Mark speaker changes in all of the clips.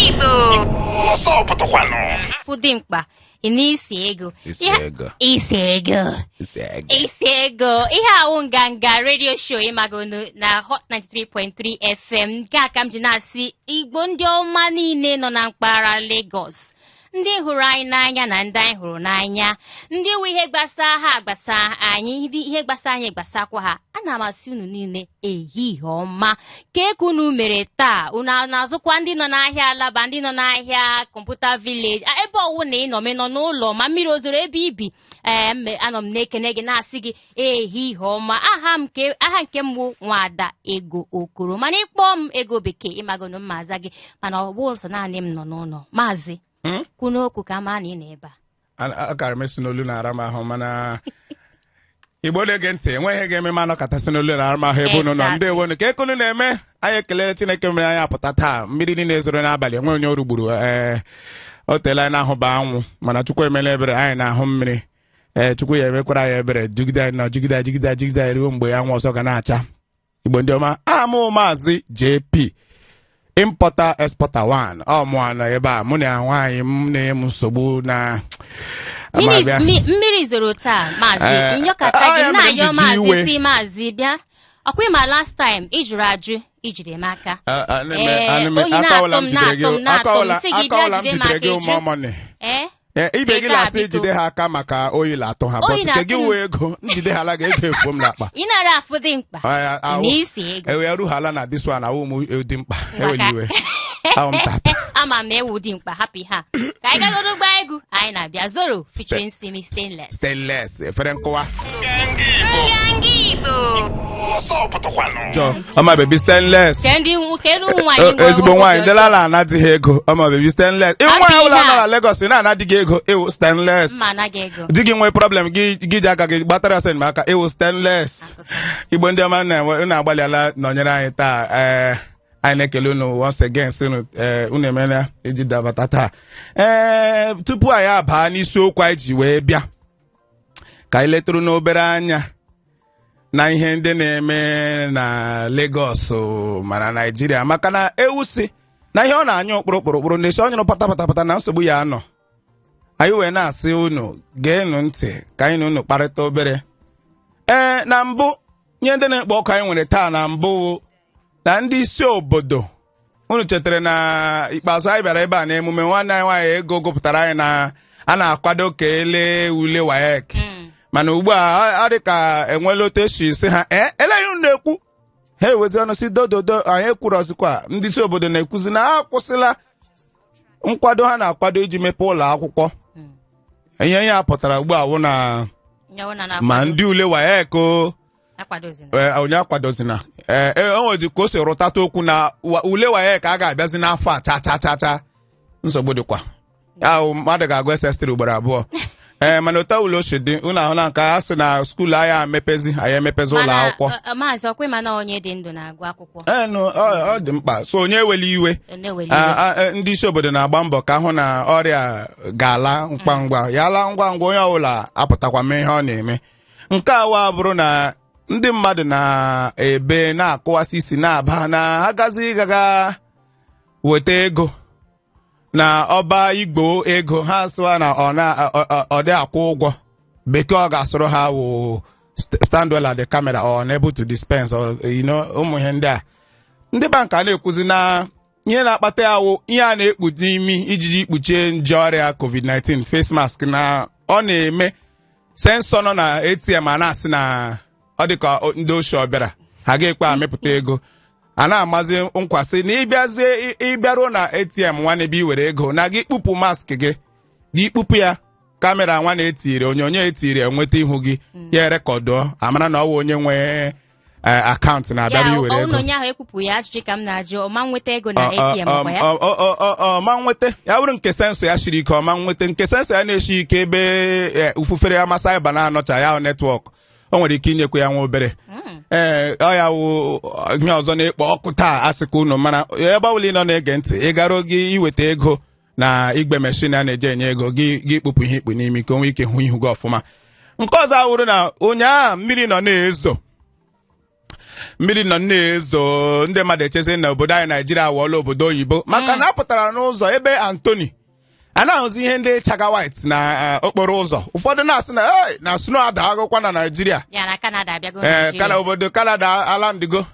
Speaker 1: Igbo.
Speaker 2: Fudimkpa inisi ego. Isi ego. Ihe awụ nganga radio show ịmagonu na Hot 93.3 FM nke aka m ji na-asị Igbo ndị ọma niile nọ na mpaghara Lagos. Ndị hụrụ anyị n'anya na ndị anyị hụrụ n'anya. Ndị nwe ihe gbasa ha gbasa anyị, ihe gbasa anyị gbasakwa ha. Ana m asị unu niile ehihie ọma. Ka unu mere taa, unu na-azụkwa ndị nọ n'ahịa Alaba, ndị nọ n'ahịa Computer Village, ebe ọwụ na ị nọ n'ụlọ ma mmiri ozoro ebe ibi. Anọ m na-ekene gị na-asị gị ehihie ọma. Aha nke m bụ Nwada Ego Okoro. Mana ịkpọ m Ego Bekee ịmagonu mma aza gị, mana ọ bụ sọ naanị m nọ n'ụlọ. Maazị kwunu okwu ka ma na ị na-ebe
Speaker 3: a akara m esi n'olu na-ara m ahụ mana Igbo na-ege ntị enweghị ga-eme ma nọkọtasị n'olu na-ara m ahụ ebe unu nọ ndị ewonu ka ekunu na-eme anyị ekelere Chineke mere anyị apụta taa mmiri niile ezoro n'abalị enwe onye ọrụ gburu o teela anyị na-ahụ ba anwụ mana Chukwu emela ebere anyị na-ahụ mmiri Chukwu ya emekwara anyị ebere jigide anyị nọ jigide anyị ruo mgbe anwụ ọzọ ga na-acha Igbo ndị ọma amụ Maazị JP Importer Exporter 1 ọmụa nọ ebe a mụ na nwaanyị m na-emu nsogbu na
Speaker 2: mmiri zoro taa Maazị nyọkata gị na-ayọ Maazị si Maazị bịa ọkwa ma last time ị jụrụ ajụ ijide m aka oyi na-atọ m si gị bịa jide m aka
Speaker 3: ibe gị lasị ijide ha aka maka oyi la-atọ ha bọtụ ke gị wee ego njide ha ala ga-ego efu m n'akpa
Speaker 2: ị nara afụ dị mkpa n'isi ego
Speaker 3: ewe ruhala na this one awụ m dị mkpa enweghị iwe
Speaker 2: ama m ewu dị mkpa hapụ ha ka anyị gagoro gba egwu anyị na-abịa Zoro featuring Simi Stainless
Speaker 3: efere nkụwa
Speaker 1: Ndi Igbo.
Speaker 3: ọma baby Stainless ezigbo nwaanyị ndị lala anadịghị ego ọma baby Stainless nwa ya ụlọ nọ na Lagos na-anadịghị ego ewu Stainless di gị nwee problem gị ji aka gị gbatara ya sen aka ewu Stainless Igbo ndị ọma na-agbalịala nọnyere anyị taa anyị na-ekele unu once again sị unu emela iji dabata taa tupu anyị abaa n'isiokwu anyị ji wee bịa ka anyị letụrụ n'obere anya na ihe ndị na-eme na Lagos mana Nigeria maka na ewusi na ihe ọ na-anyụ kpụrụkpụrụkpụrụ na-esi onyụrụ patapatapata na nsogbu ya anọ anyị wee na-asị unu geenụ ntị ka anyị na unu kparịta obere na mbụ ihe ndị na-ekpo ọkụ anyị nwere taa na mbụ na ndị isi obodo unu chetara na ikpeazụ anyị bịara ebe a na emume nwanne anyị nwaanyị Ego gụpụtara anyị na a na-akwado ka ele ule WAEC mana ugbu a ọ dị ka enwela otu esi si ha eleghị unu na-ekwu ha ewezi ọnụ si dododo anyị ekwurọzikwa ndị isi obodo na-ekwuzi na ha akwụsịla nkwado ha na-akwado iji mepe ụlọ akwụkwọ ihe ya pụtara ugbu a wụ na ma ndị ule WAEC onye akwadozina enwezi ka o si rụtata okwu na ule WAEC a ga-abịazi n'afọ a cha nsogbu dịkwa ya mmadụ ga-agụ SS3 ugboro abụọ mana otu ụlọ oche dị unu ahụ na nke a sị na skuulu anyị emepezi ụlọ akwụkwọ
Speaker 2: Maazị ọkwe mana onye dị ndụ na-agụ akwụkwọ
Speaker 3: ọ dị mkpa so onye eweli iwe ndị isi obodo na-agba mbọ ka hụ na ọrịa ga-ala ngwa ya laa ngwa onye ọbụla apụtakwa mee ihe ọ na-eme nke awa bụrụ na ndị mmadụ na-ebe na-akụwasị isi na-aba na agazi gaga weta ego na ọba Igbo ego ha sịwa na ọ dị akwụ ụgwọ bekee ọ ga-asụrụ ha wụ stand well at the camera or unable to dispense or ụmụ ihe ndị a ndị bank a na-ekwuzi na ihe na-akpata ya wụ ihe a na-ekpu n'imi ijiji kpuchie nje ọrịa COVID-19 face mask na ọ na-eme sensọ nọ na ATM a na-asị na ọ dị ka ndị oshi ọbịara ha ga-ekpe amịpụta ego a na-amazi nkwasị na ịbịaruo na ATM nwanne ebe i were ego na gị kpupu mask gị ikpupu ya kamera nwanne etiri onyonyo etiri enweta ihu gị ya rekọdụọ amara na ọ wụ onye nwe akaụntụ na-abịara iwere ego ọma nweta ya bụrụ nke sensọ ya shiri ike ọma nweta nke sensọ ya na-eshi ike ebe ufufere amasa ịba na-anọcha ya netwọk o nwere ike inyekwa ya nwa obere ọ ya wụ ihe ọzọ na-ekpo ọkụ taa asị ka unu mara ebe ọbụla ị nọ na-ege ntị ịgaro gị iweta ego na igbe meshin a na-eji enye ego gị kpụpụ ihe ikpu n'imi ka o nwee ike hụ ihu gị ọfụma nke ọzọ awụrụ na ụnyaahụ mmiri nọ na-ezo mmiri nọ na-ezo ndị mmadụ echezi na obodo anyị Naijiria awọọla obodo oyibo maka na apụtara n'ụzọ ebe Anthony a na-ahụzi ihe ndị chaga white na okporo ụzọ ụfọdụ na-asị na snow adagokwa na Naijiria obodo Canada alandigo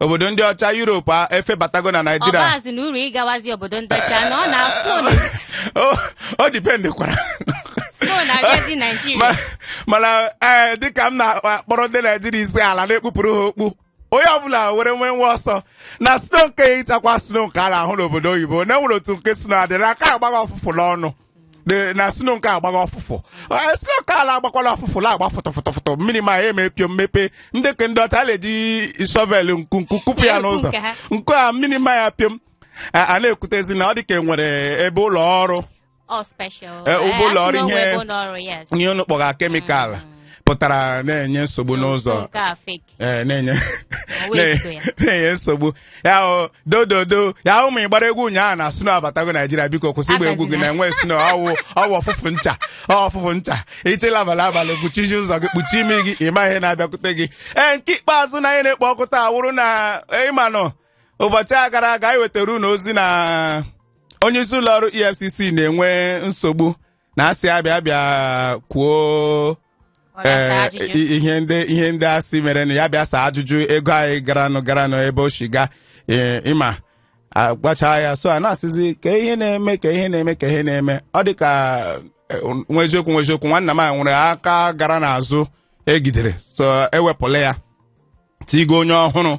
Speaker 3: obodo ndị ọcha Europe efebatago na Naijiria o dipendekwara mana dịka m na-akpọrọ ndị Naijiria isi ala na-ekpupụrụ ha okpu onye ọbụla were nwe ọsọ na snow nke ịtakwa snow nke a na-ahụ n'obodo oyibo na enwere otu nke snow adị na aka agbaghị ọfụfụ n'ọnụ na snow nke agbaghị ọfụfụ snow nke ala agbakwala ọfụfụ la agba fụtụfụtụfụtụ mmiri ma ya emepio mmepe ndị ke ndị ọcha na-eji shovel nku kụpụ ya n'ụzọ nke a mmiri ma ya piom a na-ekwutezi na ọ dị ka enwere ebe ụlọ ọrụ ụlọ ọrụ ihe unu kpọga kemikal pụtara na-enye nsogbu n'ụzọ na-enye nsogbu ya dododo ya ụmụ ịgbara egwu ụnyaahụ na snow abatago Naijiria biko kwụsị igba egwu gị na-enwe snow ọwụ ọfụfụ ncha ichela abalị kpuchizi ụzọ gị kpuchi imi gị ịma ihe na-abịakwute gị nke ikpeazụ na ihe na-ekpo ọkụ taa wụrụ na ịmanụ ụbọchị a gara aga anyị wetara unu ozi na onye isi ụlọ ọrụ EFCC na-enwe nsogbu na asị abịa kwuo ihe ndị asị mere na ya bịa saa ajụjụ ego anyị garanụ ebe o shiga ịma agbacha ya so a na-asịzi ka ihe na-eme ọ dị ka nwa eziokwu nwanna m nwere aka gara n'azụ egidere so ewepụla ya tigo onye ọhụrụ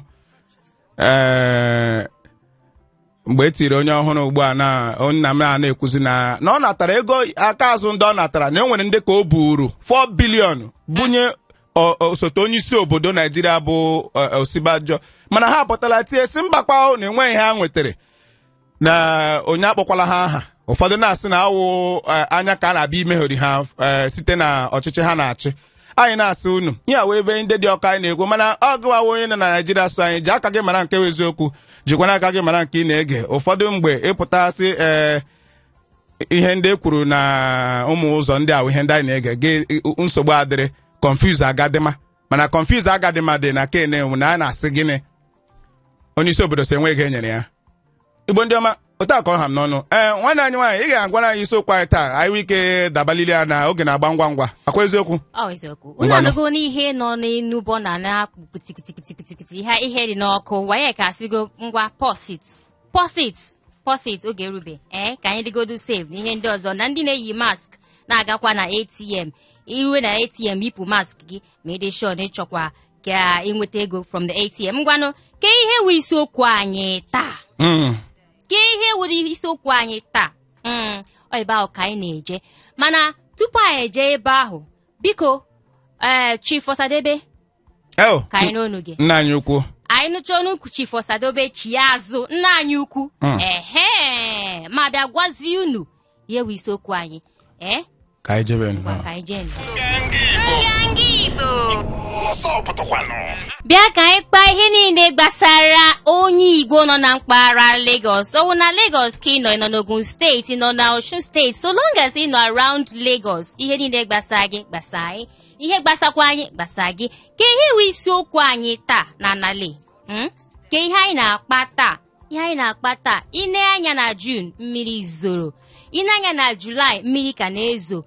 Speaker 3: mgbe e tiri onye ọhụrụ ugbu a na nna m na-ekwuzi na ọ natara ego aka azụ ndị ọ natara na enwere ndị ka o buru 4 bilion bunye osote onye isi obodo Naijiria bụ Osibajo mana ha apụtala tie si mbakwa na enweghị ha nwetara na onye akpọkwala ha aha ụfọdụ na-asị na awụ anya ka a na-abịa imeghori ha site na ọchịchị ha na-achị anyị na-asị unu ihe a wee ebe ndị dị ọka anyị na-ekwu mana ọ gụwawa onye nọ na Naijiria so anyị ji aka gị mara nke eziokwu jikwana aka gị mara nke ị na-ege ụfọdụ mgbe ịpụtasị ihe ndị e kwuru na ụmụ ụzọ ndị ahụ ihe ndị anyị na-ege gị nsogbu adịrị confuse agadịma mana confuse agadịma dị na ke na-enwu na a na-asị gịnị onye isi obodo si enweghị enyere ya Igbo ndị ọma otu akọ ha m n'ọnụ nwanne anyị nwaanyị ị ga-agwara anyị isiokwu anyị taa anyị nwee ike dabalili ya na oge na-agba ngwa akwa eziokwu
Speaker 2: unu anụgo n'ihe nọ n'enubọ na na-akpụ kitikitikiti ihe dị n'ọkụ wanye ka asịgo ngwa posit oge erube ka anyị dịgodu save n'ihe ndị ọzọ na ndị na-eyi mask na-agakwa na ATM iruwe na ATM yipụ mask gị ma ịdị sure na ịchọkwa ka ịnweta ego from the ATM ngwanụ ka ihe wụ isiokwu anyị taa ihe wụrụ isiokwu anyị taa ebe ahụ ka anyị na-eje mana tupu anyị eje ebe ahụ biko Chief Osadebe ka anyị n'onu gị
Speaker 3: nna anyị ukwu
Speaker 2: anyị nụcha ọnụ Chief Osadebe chi ya azụ nna anyị ukwu ma bịa gwazie unu ihe wụ isiokwu anyị
Speaker 3: ka anyị jebe
Speaker 2: bịa ka anyị kpaa ihe niile gbasara onye Igbo nọ na mpaghara Lagos ọwụ na Lagos ka ị nọ n'Ogun steeti nọ na Osun steeti so long as ị nọ around Lagos ihe niile gbasa gị gbasa anyị ihe gbasakwa anyị gbasa gị ka ihe wụ isiokwu anyị taa na anale ka ihe anyị na-akpa taa ine anya na June mmiri zoro ine anya na July mmiri ka na-ezo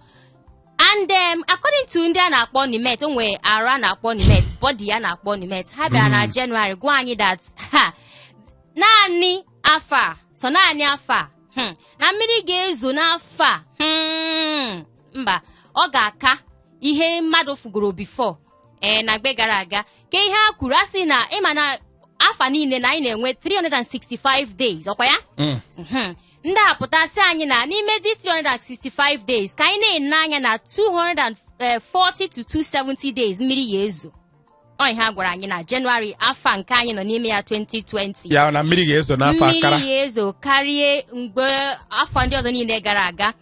Speaker 2: and according to ndị a na-akpọ Nimet onwe ara na-akpọ Nimet body a na-akpọ Nimet ha bịara na January gwa anyị that naanị afọ na mmiri ga-ezo n'afọ mba ọ ga-aka ihe mmadụ fugoro before na mgbe gara aga ka ihe a kwuru asị na ịma na afọ niile na anyị na-enwe 365 days ọkwa ya ndị apụtasị anyị na n'ime these 365 days ka anyị na-ene anya na 240 to 270 days mmiri ya ezo ihe a gwara anyị na Jenụwarị afọ nke anyị nọ n'ime ya 2020
Speaker 3: ya na mmiri ga-ezo n'afọ akara
Speaker 2: mmiri ya ezo karịa mgbe afọ ndị ọzọ niile gara aga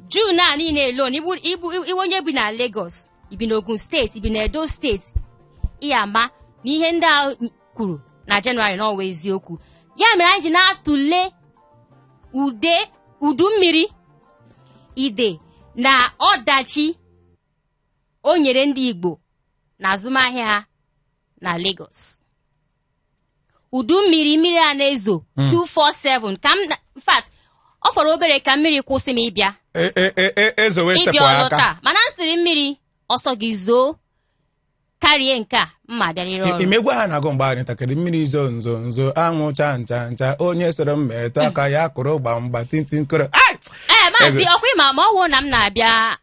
Speaker 2: June a niile alone iwu onye bi na Lagos ibi n'Ogun steeti ibi na Edo steeti iya ma na ihe ndị a kwuru na Jenụwarị n'ọwa eziokwu ya mere anyị ji na-atụle udu mmiri ide na ọdachi o nyere ndị Igbo na azụmahịa ha na Lagos udu mmiri a na-ezo 247 ka m in fact ọ fọrọ obere ka mmiri kwụsị m ịbịa
Speaker 3: ezowe sepụ aka
Speaker 2: mana nsịrị mmiri ọsọ gị zoo karịa nke a mma bịarịrị ọrụ
Speaker 3: imegwa ha na-agụ mgbe anyị takịrị mmiri nzo anwụ ncha onye soro m metụ aka ya kụrụ gbamgba tintinkoro
Speaker 2: maazị ọkwa ma ọ wụ na m na-abịa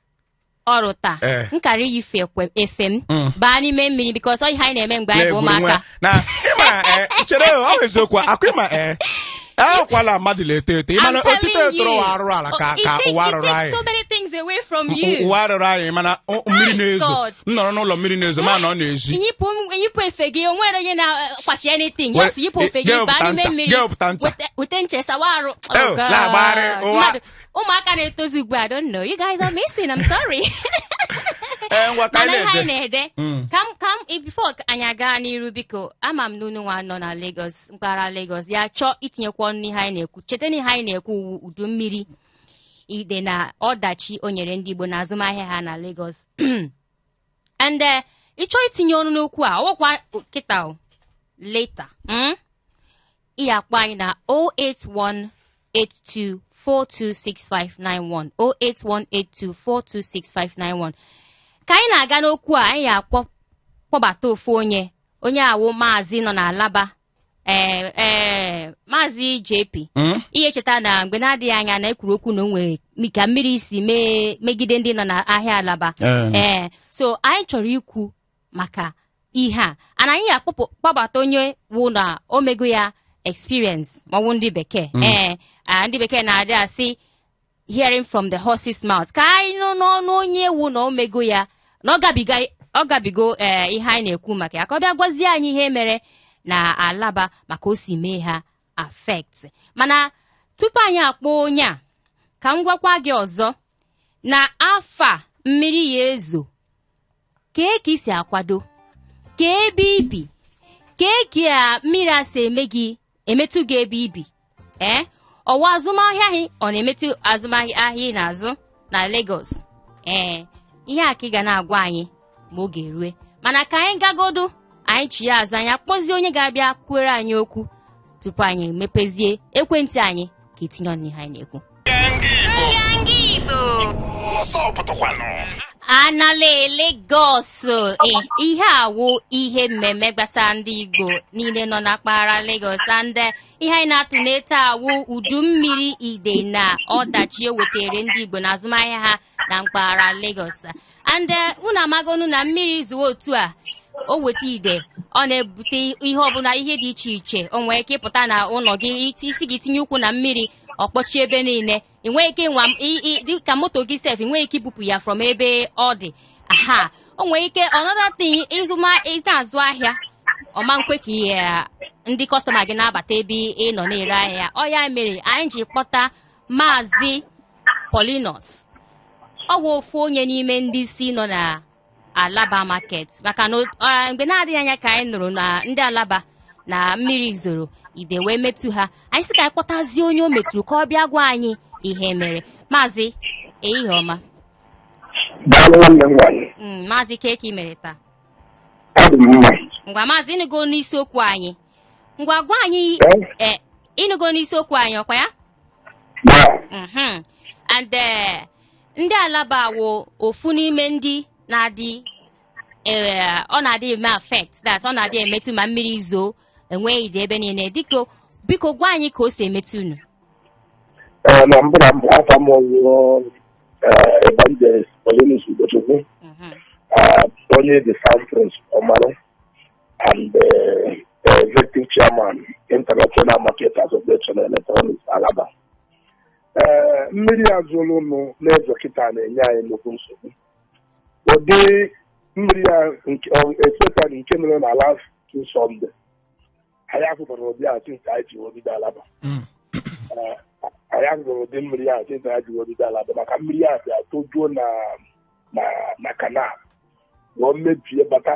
Speaker 2: ọrụ taa nkara iyife efe m baa n'ime mmiri bikọs ọ ihe anyị na-eme mgbe anyị bụ ụmụaka
Speaker 3: chere ọ eziokwu akwịma akwala mmadụ na-eto eto ịmana otito etoro arụ ala ka ụwa arụrụ anyị ụwa arụrụ anyị mana mmiri na-ezo m nọrọ n'ụlọ mmiri na-ezo ma na ọ na-eji
Speaker 2: yipụ efe gị onwere onye na-akwachi anything yes yipụ efe gị baa n'ime mmiri weta nche sawa arụ ụmụaka na-etozu ugbu a don't know you guys are missing I'm sorry mana ha na-ede kam before anyị aga n'iru biko ama m n'unu nwa nọ na Lagos mpaghara Lagos ya chọọ itinyekwa ọnụ ihe anyị na-ekwu cheta na ihe anyị na-ekwu udu mmiri ide na ọdachi o nyere ndị Igbo na azụmahịa ha na Lagos and ịchọọ itinye ọnụ n'okwu a ọwụkwa kịta later ị akpọ anyị na 08182426591 08182426591 ka anyị na-aga n'okwu a anyị akpọbata ofu onye awụ maazị nọ na Alaba maazị JP ihe cheta na mgbe na-adịghị anya na ekwuru okwu na onwe ka mmiri si megide ndị nọ n'ahịa Alaba so anyị chọrọ ikwu maka ihe a ana anyị akpọbata onye wụ na omego ya experience maọbụ ndị bekee ndị bekee na-adị asị hearing from the horse's mouth ka anyị nọ n'ọnụ onye wụ na omego ya na ọ gabigo ihe anyị na-ekwu maka ya ka ọ bịa gwazie anyị ihe mere na Alaba maka o si mee ha affect mana tupu anyị akpọ onye a ka m gwakwa gị ọzọ na afa mmiri ya ezo kee ka isi akwado kee ebe ibi kee ka mmiri a si emetụ gị ebe ibi ọwa azụmahịa ahị ọ na-emetụ azụmahịa ahịa na-azụ na Lagos ihe a ka ị ga na-agwa anyị ma oge rue mana ka anyị gagodo anyị chi ya azụ anyị akpọzie onye ga-abịa kwuere anyị okwu tupu anyị mepezie ekwentị anyị ka etinye ọnụ ihe anyị na-ekwu
Speaker 1: Ndi Igbo
Speaker 2: anala Lagos ihe awụ ihe mmemme gbasara ndị Igbo niile nọ na mpaghara Lagos and ihe anyị na-atụ n'ete awụ udu mmiri ide na ọdachi o wetere ndị Igbo na azụmahịa ha na mpaghara Lagos and unu amagonu na mmiri zuo otu a o weta ide ọ na-ebute ihe ọbụla ihe dị iche iche o nwere ike ịpụta na ụlọ gị isi gị tinye ụkwụ na mmiri ọkpọchi ebe niile enweghị ike dịka moto gị sef enweghị ike ibupụ ya from ebe ọ dị o nwere ike another thing ịna-azụ ahịa ọma nkwe ka ihe ndị kọstọma gị na-abata ebe ị nọ na-ere ahịa ọ ya mere anyị ji kpọta maazị Paulinus ọ bụ ofu onye n'ime ndị isi nọ na Alaba market maka na mgbe na-adịghị anya ka anyị nụrụ na ndị Alaba na mmiri zoro ide wee metụ ha anyị sị ka anyị kpọtazie onye o metụrụ ka ọ bịa gwa anyị ihe mere maazị ehihie ọma maazị keke mere taa ngwa maazị ịnụgo n'isiokwu anyị ngwa gwa anyị ịnụgo n'isiokwu anyị ọkwa ya and ndị Alaba wụ ofu n'ime ndị na-adị ọ na-adị eme affect that ọ na-adị emetụ ma mmiri zoo enweghị ide ebe niile biko gwa anyị ka o si emetụ unu
Speaker 4: na mbụ afọ m Evangelist Paulinus Ugochukwu onye the South Ọmarụ and executive chairman International Market Association Electronics Alaba mmiri azụlụ nụ na-ezo kịta na-enye anyị nnukwu nsogbu ụdị mmiri ya especially nke mere na last two Sunday anyị afụbara ụdị atụ nke anyị ji obido Alaba anyị afụbara ụdị mmiri ya atụ nke anyị ji obido Alaba maka mmiri ya bịa tojuo na kanal na mebie bata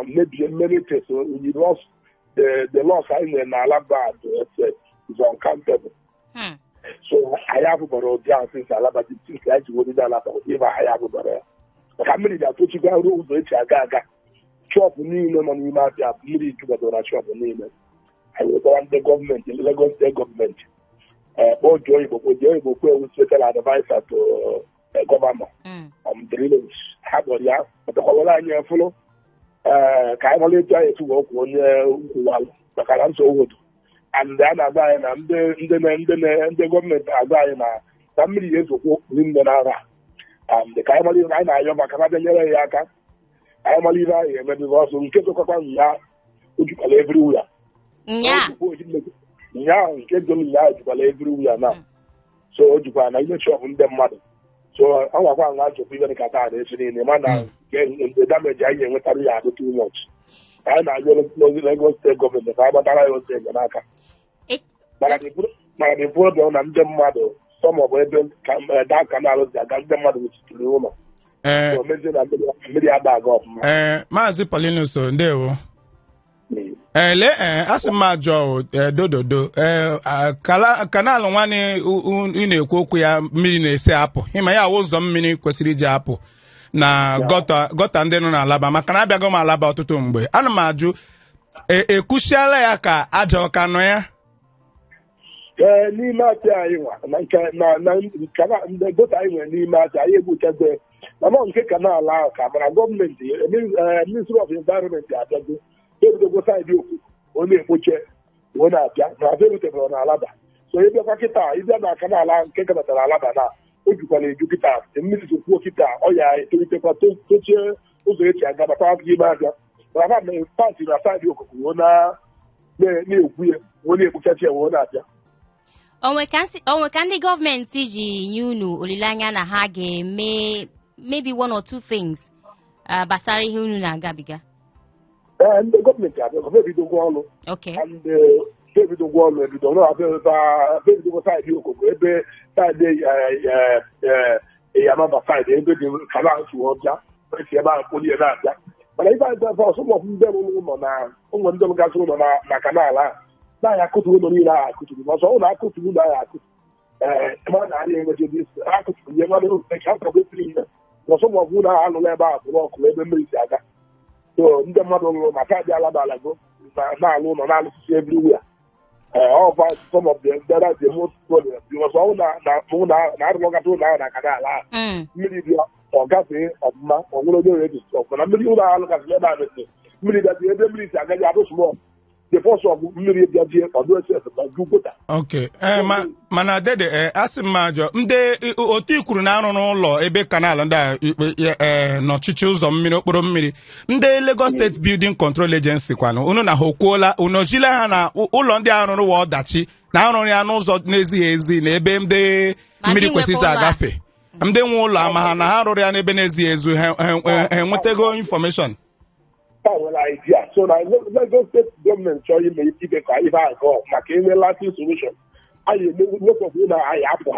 Speaker 4: mebie mmiri teso we lost the loss anyị nwere na Alaba is uncountable. So anyị afụbara ụdị atụ nke Alaba dị nke anyị ji obido Alaba ụdị ebe anyị afụbara ya maka mmiri ga-atochikwa ruo ụzọ echi aga chọpụ niile nọ n'ime abịa mmiri jubadoro na chọpụ niile anyị wetara ndị gọọmenti Lagos steeti gọọmenti kpọjuo Igbo kwe special advisor to gọvanọ drainage ha kpọrọ ya pụtakwawara anyị efụrụ ka anyị mara etu anyị esi wee kwuo onye nkwuwalụ maka na nsogbu obodo and a na-agba anyị na ndị gọọmenti agba anyị na mmiri ga-ezokwu nne n'agha ka anyị mara ihe anyị na-ayọ maka na nyere ya aka anyị mara ihe anyị emebi ọsọ nke sokọkwa nya ojukwala everywhere nyaahụ nke dolu nyaahụ jikwala everywhere na so o jikwara na imechi ọbụ ndị mmadụ so ọ gwakwa nwa achọkwa ihe dịka taa na echi niile mana nke dameji anyị enwetara ya adụ too much anyị na-agụ n'ozi Lagos steeti gọọmenti ka a gbatara ya otu enyemaka mana the problem na ndị mmadụ sọmọbụ ebe daa kanal si aga ndị mmadụ wechitiri ụlọ mezie na mmiri ada aga ọfụma.
Speaker 3: Maazị Paulinus ndewo asị m ajọ dododo kanalụ nwanne ị na-ekwu okwu ya mmiri na-esi apụ ịma ya ụzọ mmiri kwesịrị iji apụ na gọta ndị nọ n'Alaba maka na abịago m Alaba ọtụtụ mgbe ana m ajụ ekwuchiala ya ka aja ọka nọ ya
Speaker 4: n'ime atị anyị nwa ndị gota anyị nwere n'ime atị anyị egbuchagbe mana nke kanal ahụ ka mara gọọmenti Ministry of Environment abịago ebidogo saịdị okwu onye ekpoche onye na-abịa na abịa erutebere n'Alaba so ịbịakwa kịta ịbịa na kanal ahụ nke gabatara Alaba na o jukwana eju kịta mmiri sokwuo kịta ọ ya etolitekwa tochie ụzọ echi aga bata afọ ime abịa mana na pati na saịdị okuku na-ekwu ya onye ekpochachi ya onye na-abịa
Speaker 2: onwe ka ndị gọọmenti ji nye unu olileanya na ha ga-eme maybe one or two things gbasara ihe unu na-agabiga
Speaker 4: ndị gọọmenti abịago ebidogwo ọrụ ebidogwo ọrụ ebidogo saịdị okoko ebe saịdị Yamaba saịdị ebe dị kanal si ọbịa esi ebe ahụ kpoli ebe abịa mana ibe anyị ebe ọsọmọfụ ndị ụlọ na ụmụ ndị gasị ụlọ na kanal ahụ na-anya akụtụ ụlọ niile ahụ akụtụrụ ma ọsọ ụlọ akụtụ ụlọ ahụ akụtụ ebe a na-arị enwejebi akụtụrụ ihe mmadụ ka akọgosiri ihe na ọsọmọfụ ụlọ ahụ alụla ebe ahụ bụrụ ọkụ ebe mmiri si aga so ndị mmadụ lụrụ maka adị Alaba alago na-alụ ụlọ na-alụsisi everywhere ọva some of them that are the most problem because ọwụ na-arụlọgata ụlọ ahụ na kanal ahụ mmiri bịa ọ gafee ọfụma ọ nwere onye oredi stọk na mmiri ụlọ ahụ alụgasịrị ebe a mesịrị mmiri bịazi ebe mmiri si agaghị abụ small the force of mmiri bịazie ọdụ esi
Speaker 3: okay mana dede asị m ajọ ndị otu ikwuru na arụ n'ụlọ ebe kanal ndị a n'ọchịchị ụzọ mmiri okporo mmiri ndị Lagos State Building Control Agency kwanụ unu na ha okwuola unu jile ha na ụlọ ndị arụrụ wa ọdachi na arụrụ ya n'ụzọ na-ezighị ezi na ebe ndị mmiri kwesịrị agafe ndị nwe ụlọ ama ha na ha arụrụ ya n'ebe na-ezighị ezu ha enwetago information
Speaker 4: idea so na Lagos State gọọmenti chọrọ ime ike ka ibe agụ maka inwe lasting solution anyị emewepụpụ na anyị apụ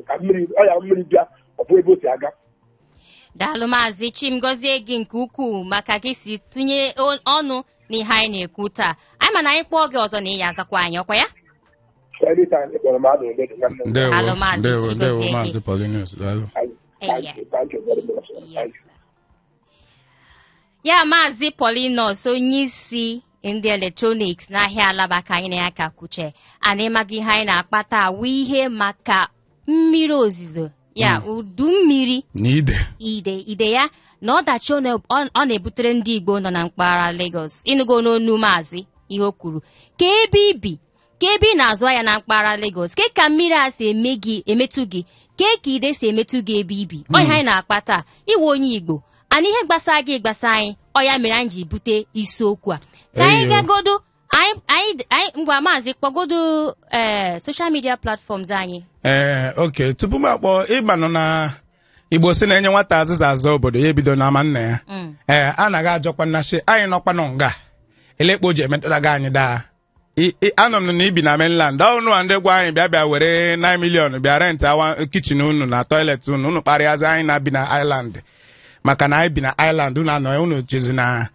Speaker 4: ka mmiri bịa ọ bụ ebe o si aga.
Speaker 2: Daalụ Maazị Chimgozie gị nke ukwuu maka gị si tụnye ọnụ n'ihe anyị na-ekwu taa anyị mana anyị kpọọ gị ọzọ na ịya azakwa anyị ọkwa ya Daalụ Maazị Chimgozie gị ya Maazị Paulinus onye isi ndị electronics n'ahịa Alaba ka anyị na ya ka kwuche ana ịmaga ihe anyị na-akpata awụ ihe maka mmiri ozizo ya udu mmiri
Speaker 3: na
Speaker 2: ide ya na ọdachi ọ na-ebutere ndị Igbo nọ na mpaghara Lagos ịnụgo n'onu Maazị ihe o kwuru ka ebe ibi ka ebe ị na-azụ ya na mpaghara Lagos ka mmiri a si emetụ gị ka ide si emetụ gị ebe ibi ọ ihe anyị na-akpata iwe onye Igbo ana ihe gbasa gị gbasa anyị ọ ya mere anyị ji bute isiokwu a ka anyị gagodo anyị ngwa Maazị kpọgodo social media platforms anyị
Speaker 3: okay tupu m akpọ ịba nọ na Igbo si na-enye nwata azịza azụ obodo ya ebido n'ama nna ya anaghị ajọkwa nnachi anyị nọkwanụ nga elekpo ji emetụta gị anyị daa anọ m na ibi na mainland ọnụ ndị gwa anyị bịa were 9 million bịa rent awa kichin unu na toilet unu kparịazi anyị na-abi na island maka na anyị bi na island unu anọ unu chezi na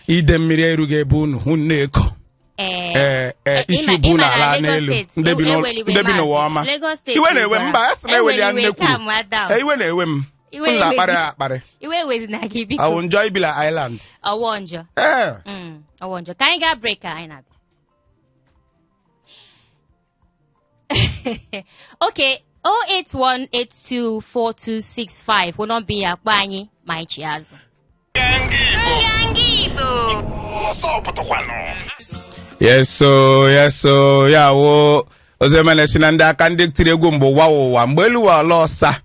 Speaker 3: ide mmiri erughị ebe unu na-eko isi ubu na ala n'elu ndị bi n'ụwa ọma iwe na-ewe mba a sị na eweli ya nne kwuru iwe na-ewe m ụlọ akparị akparị awụ njọ ibila island
Speaker 2: ọwọ njọ ka anyị gaa break anyị na-abịa Okay, 081824265 will not be akpa anyị ma ichi azụ.
Speaker 1: Ndi Igbo.
Speaker 3: Yes so ya wo ozemene sina ndị aka ndị tiri egwu mgbe ụwa mgbe elu wa ala ọsa.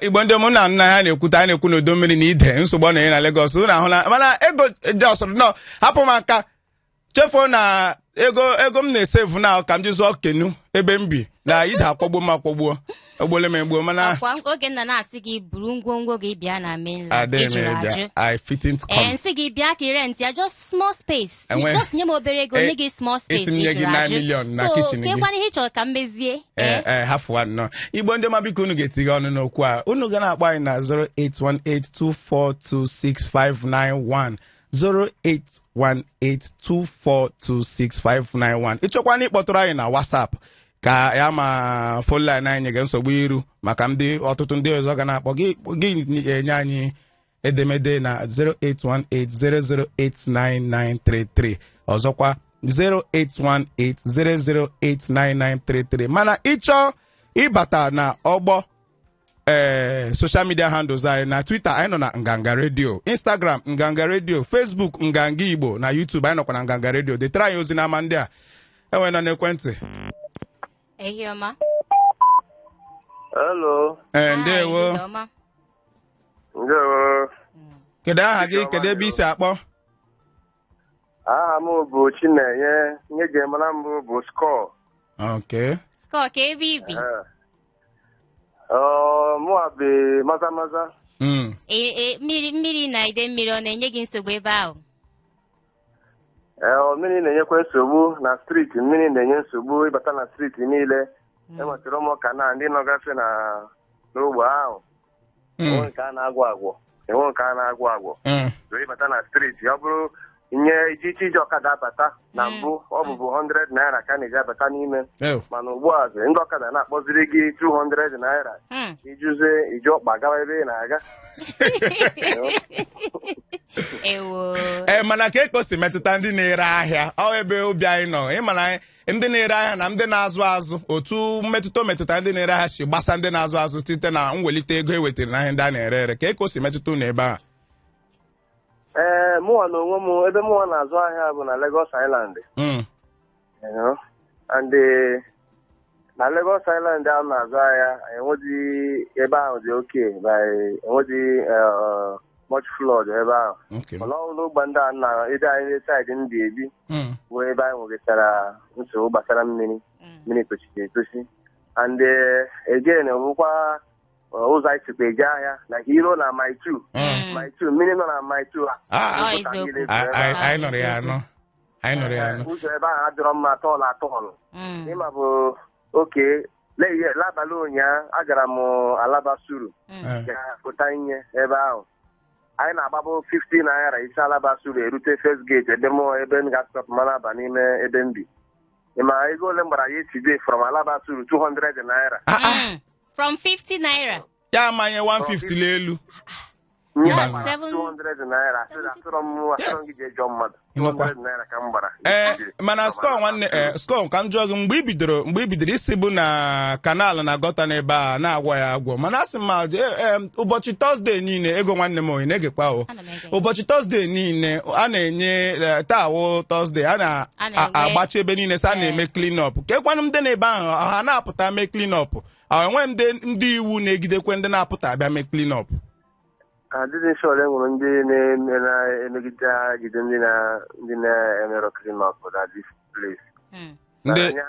Speaker 3: Igbo ndị mụ na nna ha na-ekwuta a na-ekwu n'udu mmiri na ide nsogbu na na Lagos unu ahụ na mana ego just no hapụ m aka chefuo na ego m na-esevu na ka m ji zụọ kenu ebe m bi na ide akpọgbuo m akpọgbuo ogbole m egbuo mana
Speaker 2: akwa oge nna na-asị gị buru ngwongwo gị bịa na mainland ijuru ajụ
Speaker 3: I fitting to come
Speaker 2: nsị gị bịa ka rent ya just small space just nye m obere ego nye gị small space
Speaker 3: isi nye gị 9 million na kitchen gị
Speaker 2: so kekwana ihe chọrọ ka m mezie
Speaker 3: half one no Igbo ndị ọma biko unu ga-etinye ọnụ n'okwu a unu ga na-akpọ anyị na 08182426591 08182426591 ịchọkwana ịkpọtụrụ anyị na WhatsApp ka ya ma phone line anyị ga nsogbu iru maka ndị ọtụtụ ndị ọzọ ga na-akpọ gị enye anyị edemede na 08180089933 ọzọkwa 08180089933 mana ịchọ ịbata na ọgbọ social media handles anyị na Twitter anyị nọ na Nganga Radio, Instagram Nganga Radio, Facebook Nganga Igbo na YouTube anyị nọkwa na Nganga Radio. Detara anyị ozi n'ama ndị a enwe nọ n'ekwentị.
Speaker 2: Ehioma.
Speaker 5: Hello.
Speaker 3: Ndewo.
Speaker 5: Ndewo.
Speaker 3: Kedu aha gị? Kedu ebe isi akpọ?
Speaker 5: Aha m bụ Chinenye, nye ga-emara mbụ bụ Score.
Speaker 3: Okay.
Speaker 2: Score ka ebe ibi.
Speaker 5: Mụ abi maza.
Speaker 2: Mmiri na ide mmiri ọ na-enye gị nsogbu ebe ahụ?
Speaker 5: Mmiri na-enyekwa nsogbu na streeti, mmiri na-enye nsogbu ịbata na streeti niile. Enwetara ụmụka na ndị nọgasị n'ogbe ahụ. Enwe nke a na-agwọ agwọ. So ịbata na streeti ọ bụrụ nye iji ọkada abata na mbụ ọ bụbu 100 naira ka na-eji abata n'ime mana ugbu a ndị ọkada na-akpọziri gị 200 naira iji ọkpa gawa ebe ị na-aga.
Speaker 3: Mana ka eko si metụta ndị na-ere ahịa ọ ebe obi anyị nọ ịmana ndị na-ere ahịa na ndị na-azụ azụ otu metụta ndị na-ere ahịa si gbasa ndị na-azụ azụ site na mwelite ego ewetara n'ahịa ndị a na-ere ere ka eko si metụta unu ebe a?
Speaker 5: Mụnwa na onwe m ebe mụnwa na-azụ ahịa bụ na Lagos Island. And na Lagos Island ahụ na-azụ ahịa enweghị ebe ahụ dị oke enweghị much flood ebe ahụ. Mana ọ n'ụgbọ ndị a na ebe anyị saịdị ndị ebi bụ ebe anyị nwetara nsogbu gbasara mmiri tochiri etochi. And again ọbụkwa ụzọ anyị sikwa eje ahịa na Hero na My 2 mmiri nọ na My 2
Speaker 3: anyị nọrọ ya anọ
Speaker 5: ụzọ ebe ahụ adịrọ mma atọọlụ ịma bụ oke l'abalị ụnyaahụ agara m Alaba Suru ga-pụta ihe ebe ahụ anyị na-agbabụ 50 naira isi Alaba Suru erute first gate ebe m ga-stop mana aba n'ime ebe m bi ịma ego ole m gbara ya today from Alaba Suru 200 naira.
Speaker 2: From 50 naira.
Speaker 3: Ya manye 150 l'elu.
Speaker 5: 200 naira. Asọrọ m gị je jụọ mmadụ. 200 naira ka m gbara.
Speaker 3: Mana Score nwanne Score ka m jụọ gị mgbe i bidoro isi bụ na kanal na gọta n'ebe a na-agwọ ya agwọ mana asị m ụbọchị Tọzdee niile ego nwanne m onye na-egekwa o ụbọchị Tọzdee niile a na-enye taa wụ Tọzdee a na-agbachi ebe niile sa a na-eme clean up ka ekwanụ ndị na-ebe ahụ ha na-apụta mee clean up enwe ndị iwu na-egidekwe ndị na-apụta abịa mee clean up.
Speaker 5: Adịghị sure enwere ndị na-emegide agide ndị na-emerụ clean up na this place. Anyị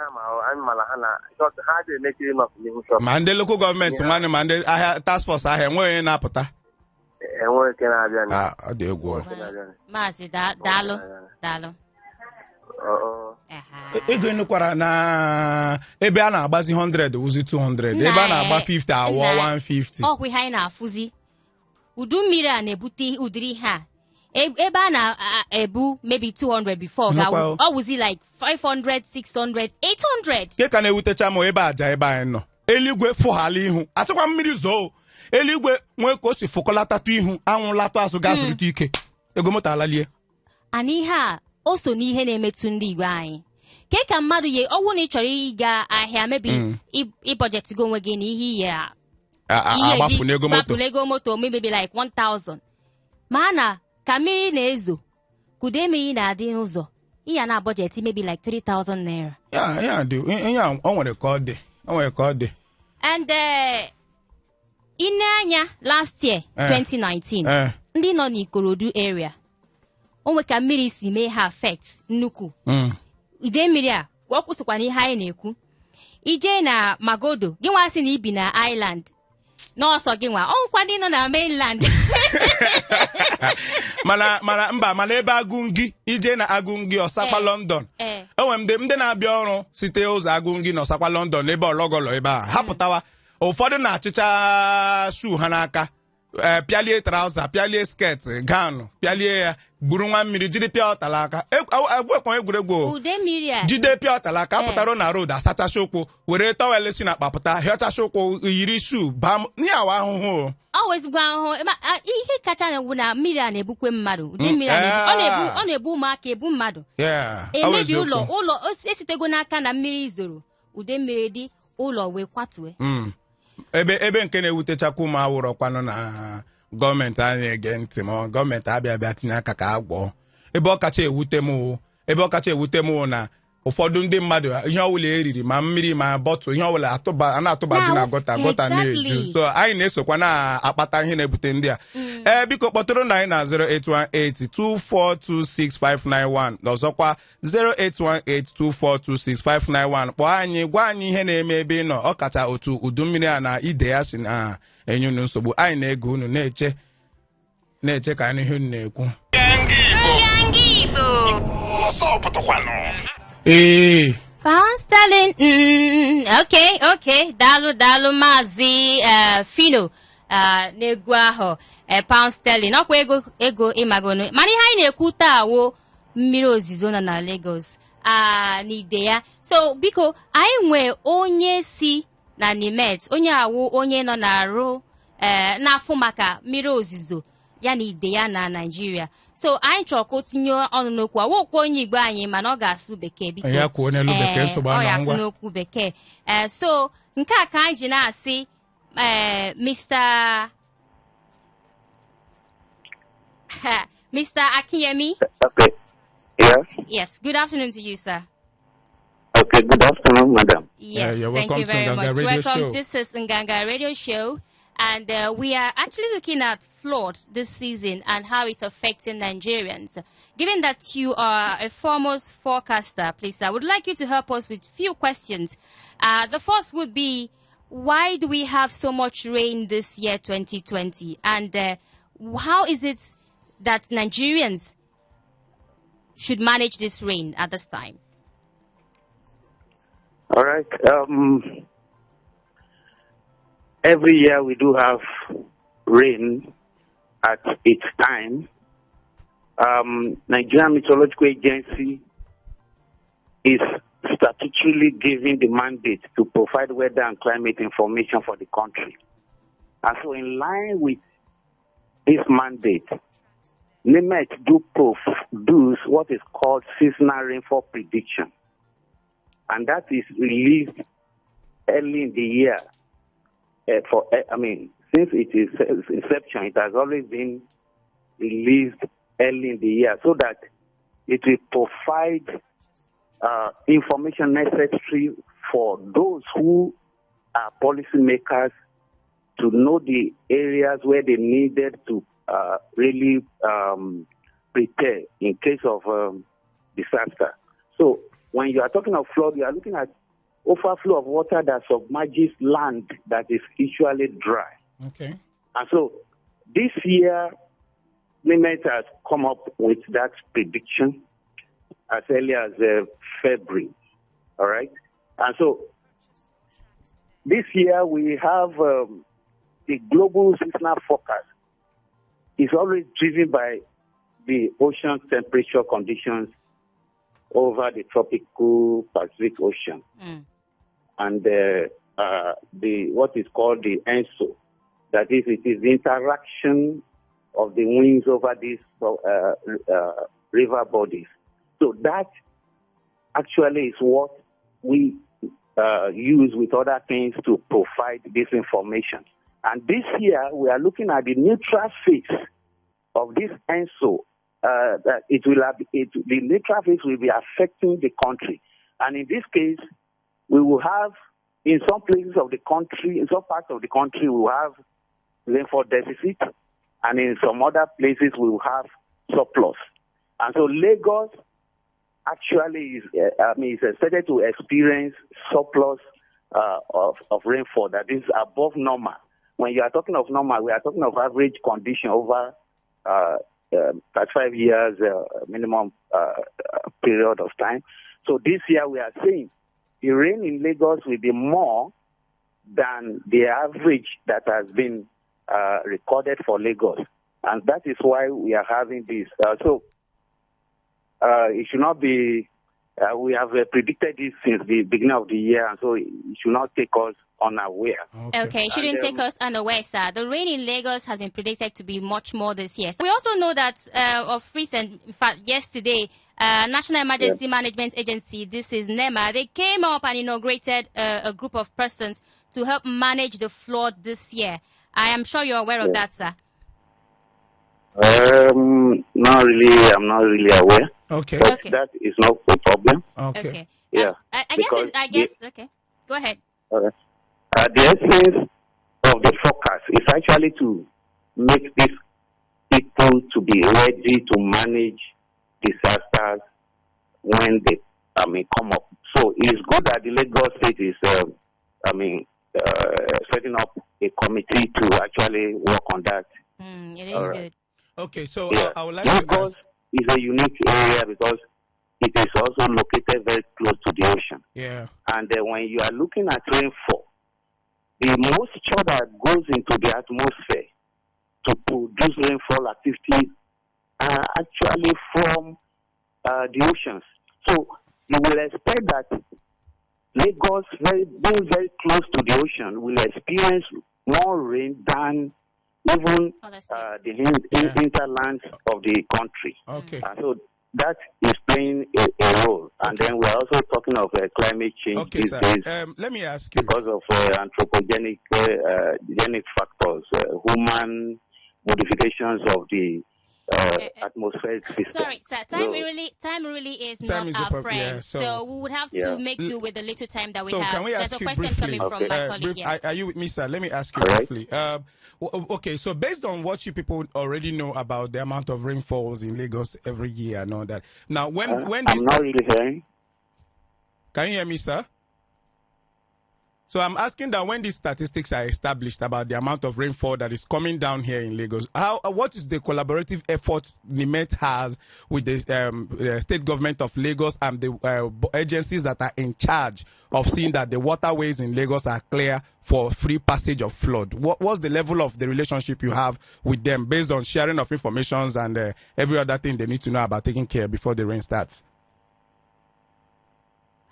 Speaker 5: mara ha na ha ga-eme clean up n'ihu shop.
Speaker 3: Ma ndị local gọọmenti nwanne ma ndị ahịa task force ahịa enweghị onye na-apụta.
Speaker 5: Enweghị ike na-abịa.
Speaker 3: Ọ dị egwu.
Speaker 2: Maazị daalụ.
Speaker 3: Ego enukwara na ebe a na-agbazi 100 wụzi 200 ebe a na-agba 50 awọ 150.
Speaker 2: Ọkwa ihe anyị na-afụzi udu mmiri a na-ebute ụdịrị ha ebe a na-ebu maybe 200 before ọ wụzi like 500 600 800
Speaker 3: ke ka na-ewutecha m ebe aja ebe anyị nọ eluigwe fụhala ihu atụkwa mmiri zoo eluigwe nwee ka o si fụkọlatatu ihu anwụ latụ azụ ga-azụrịta ike ego moto alalie
Speaker 2: ana ihe a o so n'ihe na-emetụ ndị Igbo anyị ke ka mmadụ ye ọwụ na ị chọrọ ịga ahịa maybe ị budget go onwe gị na ihe ya agbapụ ego moto maybe like 1000 mana ka mmiri na-ezo kude mmiri na-adị n'ụzọ ya na budget maybe like 3000 naira.
Speaker 3: O nwere ka ọ dị.
Speaker 2: And anya last year 2019 ndị nọ n'Ikorodu area onwe ka mmiri si mee ha affect nnukwu ide mmiri a ọ kwụsịkwa n'ihe anyị na-ekwu ije na Magodo gị nwa sị na ibi na island n'ọsọ gị nwa ọnwụkwa ndị nọ na mainland
Speaker 3: mana ebe Agụngị ije na Agụngị Ọsakwa London enwere ndị na-abịa ọrụ site ụzọ Agụngị na Ọsakwa London ebe ọlọgọlọ ebe a ha pụtawa ụfọdụ na-achịcha shoe ha n'aka pịalie trouser pịalie skirt gown pịalie ya gburu nwa mmiri jiri pịa ọtala aka egwuekwa egwuregwu jide pịa ọtala aka apụtara na road asachacha ụkwụ were tọwel si na akpapụta hịọchacha ụkwụ yiri shoe baa ihe awa ahụhụ
Speaker 2: ihe kacha na-egwu na mmiri a na-ebukwe mmadụ ụdị mmiri ọ na-ebu ụmụaka ebu mmadụ emebi ụlọ esitego n'aka na mmiri zoro ude mmiri dị ụlọ wee kwatue
Speaker 3: ebe nke na-ewutechakwa ụmụ awụrọkwanụ na gọọmenti a na-ege ntị ma gọọmenti abịa tinye aka ka a gwọọ ebe ọ kacha ewute m na ụfọdụ ndị mmadụ ihe ọbụla eriri ma mmiri ma bọtụ ihe ọbụla a na-atụbaji na gọta na-eju so anyị na-esokwa na-akpata ihe na-ebute ndị a biko kpọtụrụ na anyị na 08182426591 ọzọkwa 08182426591 kpọọ anyị gwa anyị ihe na-eme ebe ị nọ ọ kacha otu udu mmiri a na ide ya si na-enye unu nsogbu anyị na-ege unu na-eche ka anyị ihe unu na-ekwu
Speaker 2: Pound sterling. Okay. Dalu mazi Fino na-egwu ahụ pound sterling. Ọkwa ego ịmagonu. Mana ihe anyị na-ekwu taa wo mmiri ozizo nọ na Lagos n'ide ya. So biko anyị nwee onye si na Nimet, onye awụ onye nọ na-arụ n'afọ maka mmiri ozizo ya na ide ya na Nigeria. So anyị chọrọ ka o tinye ọnụ n'okwu awokwu onye Igbo anyị mana ọ ga-asụ bekee biko
Speaker 3: ya kwuo n'elu bekee so
Speaker 2: ọ ga-asụ n'okwu bekee so nke a ka anyị ji na-asị Mr. Akinyemi.
Speaker 5: Okay. Yeah.
Speaker 2: Yes. Good afternoon to you, sir.
Speaker 5: Okay. Good afternoon, madam.
Speaker 2: Yes.
Speaker 3: You're
Speaker 2: thank you very much. Welcome.
Speaker 3: Show.
Speaker 2: This is Nganga Radio Show. And we are actually looking at flood this season and how it's affecting Nigerians. Given that you are a foremost forecaster, please, I would like you to help us with a few questions. The first would be, why do we have so much rain this year, 2020? And how is it that Nigerians should manage this rain at this time?
Speaker 5: All right. Every year we do have rain at its time. Nigerian Meteorological Agency is statutorily given the mandate to provide weather and climate information for the country. And so in line with this mandate, NIMET do produce what is called seasonal rainfall prediction. And that is released early in the year. Since its inception, it has always been released early in the year so that it will provide information necessary for those who are policymakers to know the areas where they needed to really prepare in case of disaster. So when you are talking of flood, you are looking at overflow of water that submerges land that is usually dry.
Speaker 3: Okay.
Speaker 5: And so this year, NIMET has come up with that prediction as early as February. All right. And so this year we have the global seasonal forecast is always driven by the ocean temperature conditions over the tropical Pacific Ocean. And what is called the ENSO. That is, it is the interaction of the winds over these river bodies. So that
Speaker 6: actually is what we use with other things to provide this information. And this year, we are looking at the neutral phase of this ENSO. That the neutral phase will be affecting the country. And in this case, we will have, in some places of the country, in some parts of the country, we will have rainfall deficit, and in some other places, we will have surplus. And so Lagos actually is expected to experience surplus of rainfall that is above normal. When you are talking of normal, we are talking of average condition over 35 years minimum period of time. So this year we are saying the rain in Lagos will be more than the average that has been recorded for Lagos. And that is why we are having this. It should not be, we have predicted this since the beginning of the year, and so it should not take us unaware.
Speaker 2: Okay, it shouldn't take us unaware, sir. The rain in Lagos has been predicted to be much more this year. We also know that of recent, in fact, yesterday, National Emergency Management Agency, this is NEMA, they came up and inaugurated a group of persons to help manage the flood this year. I am sure you're aware of that, sir.
Speaker 6: Not really. I'm not really aware.
Speaker 3: Okay.
Speaker 6: But that is not a problem.
Speaker 3: Okay.
Speaker 6: Yeah.
Speaker 2: I guess. Okay. Go ahead.
Speaker 6: The essence of the forecast is actually to make these people to be ready to manage disasters when they, come up. So it's good that the Lagos State is, setting up a committee to actually work on that.
Speaker 2: It is good.
Speaker 3: Okay, so I would like
Speaker 6: Lagos
Speaker 3: to ask.
Speaker 6: is a unique area because it is also located very close to the ocean.
Speaker 3: Yeah.
Speaker 6: And when you are looking at rainfall, the moisture that goes into the atmosphere to produce rainfall activities are actually from the oceans. So you will expect that Lagos, being very close to the ocean, will experience more rain than even the hinterlands of the country.
Speaker 3: Okay.
Speaker 6: So that is playing a role. And then we're also talking of climate change these days.
Speaker 3: Let me ask you.
Speaker 6: Because of anthropogenic factors, human modifications of the atmospheric system.
Speaker 2: Sorry, sir. Time really is not our friend.
Speaker 3: Yeah,
Speaker 2: so we would have to make do with the little time that we have.
Speaker 3: Can we ask
Speaker 2: There's a
Speaker 3: you
Speaker 2: question
Speaker 3: briefly,
Speaker 2: coming from my colleague.
Speaker 3: Are you with me, sir? Let me ask you briefly. Okay, so based on what you people already know about the amount of rainfalls in Lagos every year and all that. Now, when this
Speaker 6: I'm not really hearing.
Speaker 3: Can you hear me, sir? So I'm asking that when these statistics are established about the amount of rainfall that is coming down here in Lagos, what is the collaborative effort NIMET has with the state government of Lagos and the agencies that are in charge of seeing that the waterways in Lagos are clear for free passage of flood? What's the level of the relationship you have with them based on sharing of information and every other thing they need to know about taking care before the rain starts?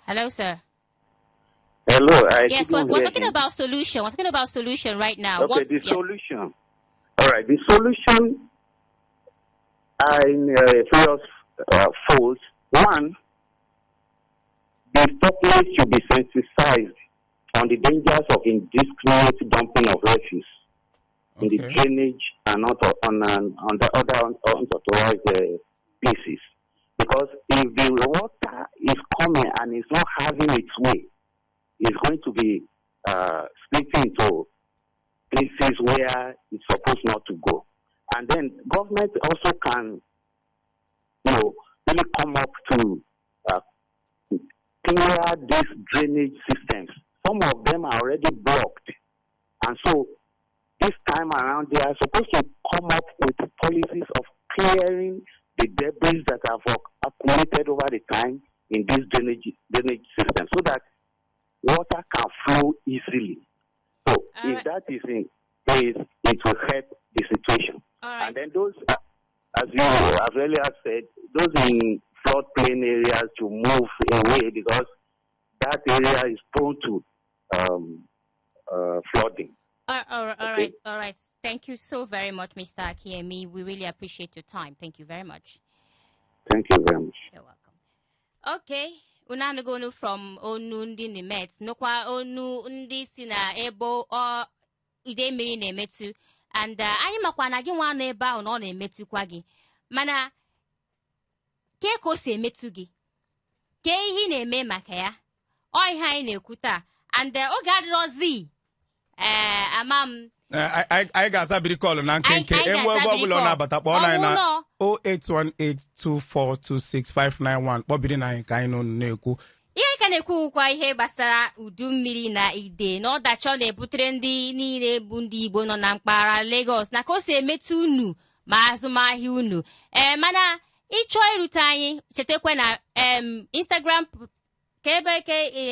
Speaker 2: Hello, sir.
Speaker 6: Hello.
Speaker 2: Yes, we're talking about solution. We're talking about solution right now.
Speaker 6: Okay, solution. All right, the solution are in various folds. One, the populace should be sensitized on the dangers of indiscriminate dumping of refuse in the drainage and on the other unauthorized places. Because if the water is coming and it's not having its way, it's going to be splitting into places where it's supposed not to go. And then government also can, really come up to clear these drainage systems. Some of them are already blocked. And so this time around, they are supposed to come up with policies of clearing the debris that have accumulated over the time in this drainage system so that water can flow easily. So if that is in place, it will help the situation. And then those, as you have earlier said, those in floodplain areas to move away because that area is prone to flooding.
Speaker 2: All right. Thank you so very much, Mr. Akiemi. We really appreciate your time. Thank you very much.
Speaker 6: Thank you very much.
Speaker 2: You're welcome. Okay. Unanugonu from onu ndị Nimet, nokwa onu ndị si na ebo ide mmiri na-emetu, and anyị makwa na gị nwa nọ ebe ahụ na ọ na-emetụkwa gị, mana ke ka o si emetụ gị, ke ihe na-eme maka ya, ọ ihe anyị na-ekwu taa, and oge adịrọzi amam
Speaker 3: anyị ga-aza biri kọlụ na nkenke enwe ebe ọbụla ọ na-abata kpọọ anyị na 08182426591 kpọbiri na anyị ka anyị na-ekwu
Speaker 2: ihe ka na-ekwukwa ihe gbasara udu mmiri na ide na ọdachi ọ na-ebutere ndị niile bụ ndị Igbo nọ na mpaghara Lagos na ka o si emetụ unu ma azụmahịa unu. Mana ịchọọ irute anyị chetakwa na Instagram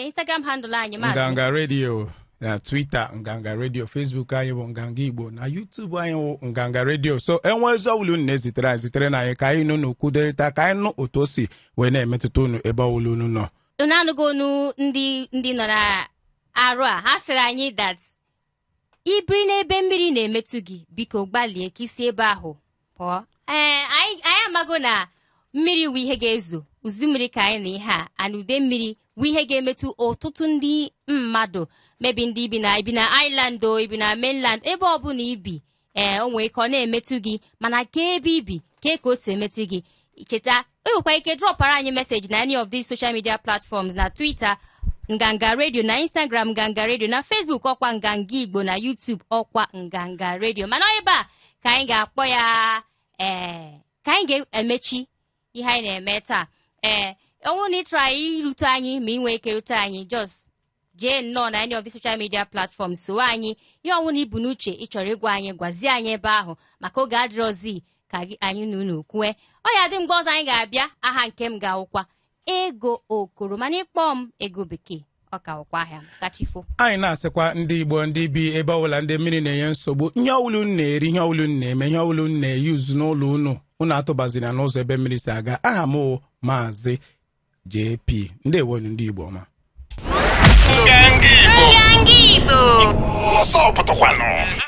Speaker 2: Instagram handle anyị maazị
Speaker 3: Nganga Radio, na Twitter Nganga Radio, Facebook anyị bụ Nganga Igbo, na YouTube anyị bụ Nganga Radio. So enwe ezi ọbụla unu na-ezitere na anyị ka anyị nụ n'okwuderịta ka anyị nụ otu o si wee na-emetụta unu ebe ọbụla unu nọ.
Speaker 2: Unu anụgo onu ndị nọ na arụ a ha sịrị anyị that ibiri n'ebe mmiri na-emetụ gị, biko gbalie ka isi ebe ahụ pụọ. Anyị amago na mmiri wụ ihe ga-ezo, uzu mmiri ka anyị na ihe a, and ude mmiri wụ ihe ga-emetụ ọtụtụ ndị mmadụ, mebi ndị ibi na island o ibi na mainland, ebe ọbụla ibi o nwee ka ọ na-emetụ gị, mana ka ebe ibi ka o si emetụ gị. Cheta enwekwa ike dropara anyị message na any of these social media platforms, na Twitter Nganga Radio, na Instagram Nganga Radio, na Facebook ọkwa Nganga Igbo, na YouTube ọkwa Nganga Radio. Mana ebe a ka anyị ga-akpọ ya ka anyị ga-emechi ihe anyị na-eme taa. Ọnwụ na ịtụrụ anyị irute anyị ma ị nwee ike rute anyị, just jee nnọọ na any of the social media platforms so anyị ihe ọnwụ na ibu n'uche ị chọrọ ịgwa anyị, gwazie anyị ebe ahụ, maka oge adịrọzi ka anyị na unu kwue. Ọ ya dị mgbe ọzọ anyị ga-abịa, aha nke m ga-awụkwa Ego Okoro, mana ịkpọ m Ego Bekee ọ ka wụkwa ahịa kachifo.
Speaker 3: Anyị na-asịkwa ndị Igbo ndị bi ebe ọbụla ndị mmiri na-enye nsogbu, ihe ọbụla unu na-eri, ihe ọbụla unu na-eme, ihe ọbụla unu na-eyuzu n'ụlọ unu atụbazina n'ụzọ ebe mmiri si aga. Aha m Maazị JP. Ndewonu ndị Igbo ma
Speaker 1: Nganga Igbo. Ọsọ pụtakwanu.